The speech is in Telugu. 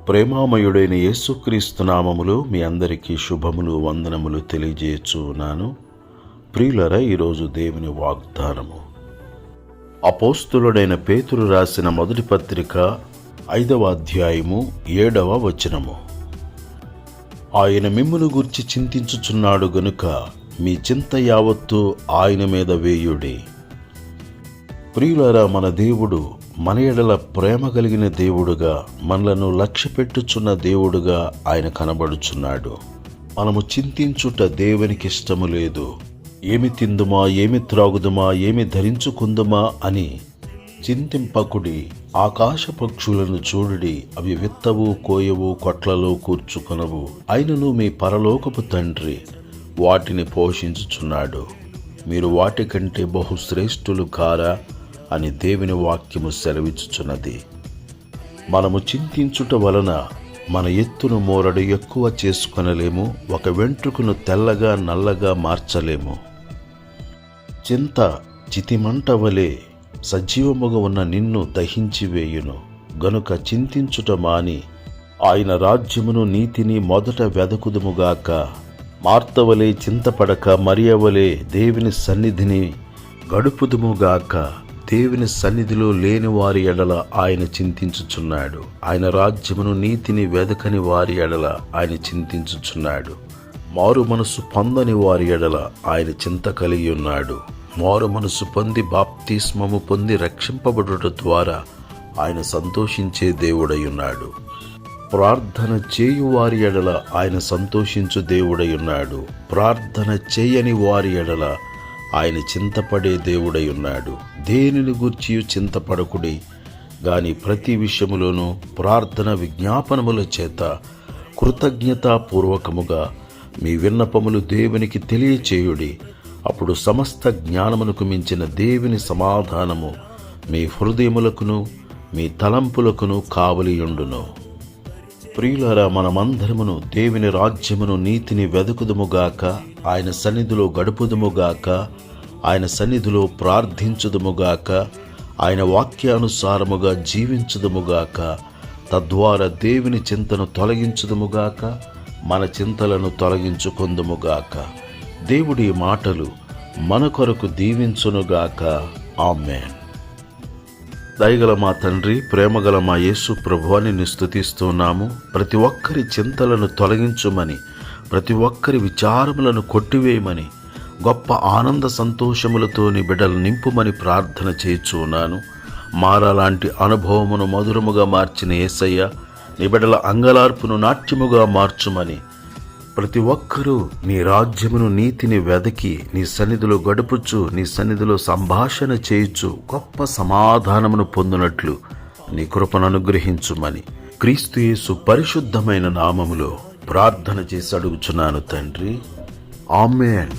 ప్రేమామయుడైన యేసుక్రీస్తు నామములో మీ అందరికీ శుభములు వందనములు తెలియజేయుచున్నాను. ప్రియులరా, ఈరోజు దేవుని వాగ్దానము అపోస్తులుడైన పేతురు రాసిన మొదటి పత్రిక 5వ అధ్యాయము 7వ వచనము. ఆయన మిమ్మును గూర్చి చింతించుచున్నాడు గనుక మీ చింత యావత్తు ఆయన మీద వేయుడి. ప్రియులారా, మన దేవుడు మన ఎడల ప్రేమ కలిగిన దేవుడుగా, మనలను లక్ష్యపెట్టుచున్న దేవుడుగా ఆయన కనబడుచున్నాడు. మనము చింతించుట దేవునికి ఇష్టము లేదు. ఏమి తిందుమా, ఏమి త్రాగుదుమా, ఏమి ధరించుకుందుమా అని చింతింపకుడి. ఆకాశ పక్షులను చూడుడి, అవి విత్తవు, కోయవు, కొట్లలో కూర్చుకొనవు, అయినను మీ పరలోకపు తండ్రి వాటిని పోషించుచున్నాడు. మీరు వాటికంటే బహుశ్రేష్ఠులు కారా అని దేవుని వాక్యము సెలవిచ్చుచున్నది. మనము చింతించుట వలన మన ఎత్తును మోరడు ఎక్కువ చేసుకొనలేము, ఒక వెంట్రుకను తెల్లగా నల్లగా మార్చలేము. చింత చితిమంట వలె సజీవముగా ఉన్న నిన్ను దహించి వేయును. గనుక చింతించుట మాని ఆయన రాజ్యమును నీతిని మొదట వెదకుదుముగాక. మార్తవలే చింతపడక మరియవలే దేవుని సన్నిధిని గడుపుదుముగాక. దేవుని సన్నిధిలో లేని వారి ఎడల ఆయన చింతించుచున్నాడు. ఆయన రాజ్యమును నీతిని వెదకని వారి ఎడల ఆయన చింతించుచున్నాడు. మారు మనసు పొందని వారి ఎడల ఆయన చింత కలిగి ఉన్నాడు. మారు మనసు పొంది బాప్తిస్మము పొంది రక్షింపబడుట ద్వారా ఆయన సంతోషించే దేవుడై ఉన్నాడు. ప్రార్థన చేయు వారి ఎడల ఆయన సంతోషించు దేవుడై ఉన్నాడు. ప్రార్థన చేయని వారి ఎడల ఆయన చింతపడే దేవుడై ఉన్నాడు. దేనిని గూర్చి చింతపడకుడి, గాని ప్రతి విషయములోనూ ప్రార్థన విజ్ఞాపనముల చేత కృతజ్ఞతాపూర్వకముగా మీ విన్నపములు దేవునికి తెలియచేయుడి. అప్పుడు సమస్త జ్ఞానమునకు మించిన దేవుని సమాధానము మీ హృదయములకును మీ తలంపులకును కావలియుండును. ప్రియులారా, మనమందరమును దేవుని రాజ్యమును నీతిని వెదుకుదుముగాక, ఆయన సన్నిధిలో గడుపుదుముగాక, ఆయన సన్నిధిలో ప్రార్థించుదుముగాక, ఆయన వాక్యానుసారముగా జీవించుదుముగాక. తద్వారా దేవుని చింతను తొలగించుదుముగాక, మన చింతలను తొలగించుకొందుముగాక. దేవుడి మాటలు మన కొరకు దీవించునుగాక. ఆమేన్. దయగల మా తండ్రి, ప్రేమగల మా యేసు ప్రభువా, నిన్ను స్తుతిస్తున్నాము. ప్రతి ఒక్కరి చింతలను తొలగించుమని, ప్రతి ఒక్కరి విచారములను కొట్టివేయమని, గొప్ప ఆనంద సంతోషములతో నీ బిడ్డలు నింపుమని ప్రార్థన చేయుచున్నాను. మారాలాంటి అనుభవమును మధురముగా మార్చిన యేసయ్య, నీ బిడ్డల అంగలార్పును నాట్యముగా మార్చుమని, ప్రతి ఒక్కరూ నీ రాజ్యమును నీతిని వెదకి నీ సన్నిధిలో గడుపుచు, నీ సన్నిధిలో సంభాషణ చేయుచు గొప్ప సమాధానమును పొందునట్లు నీ కృపను అనుగ్రహించుమని క్రీస్తు యేసు పరిశుద్ధమైన నామములో ప్రార్థన చేసి అడుగుచున్నాను తండ్రి. ఆమేన్.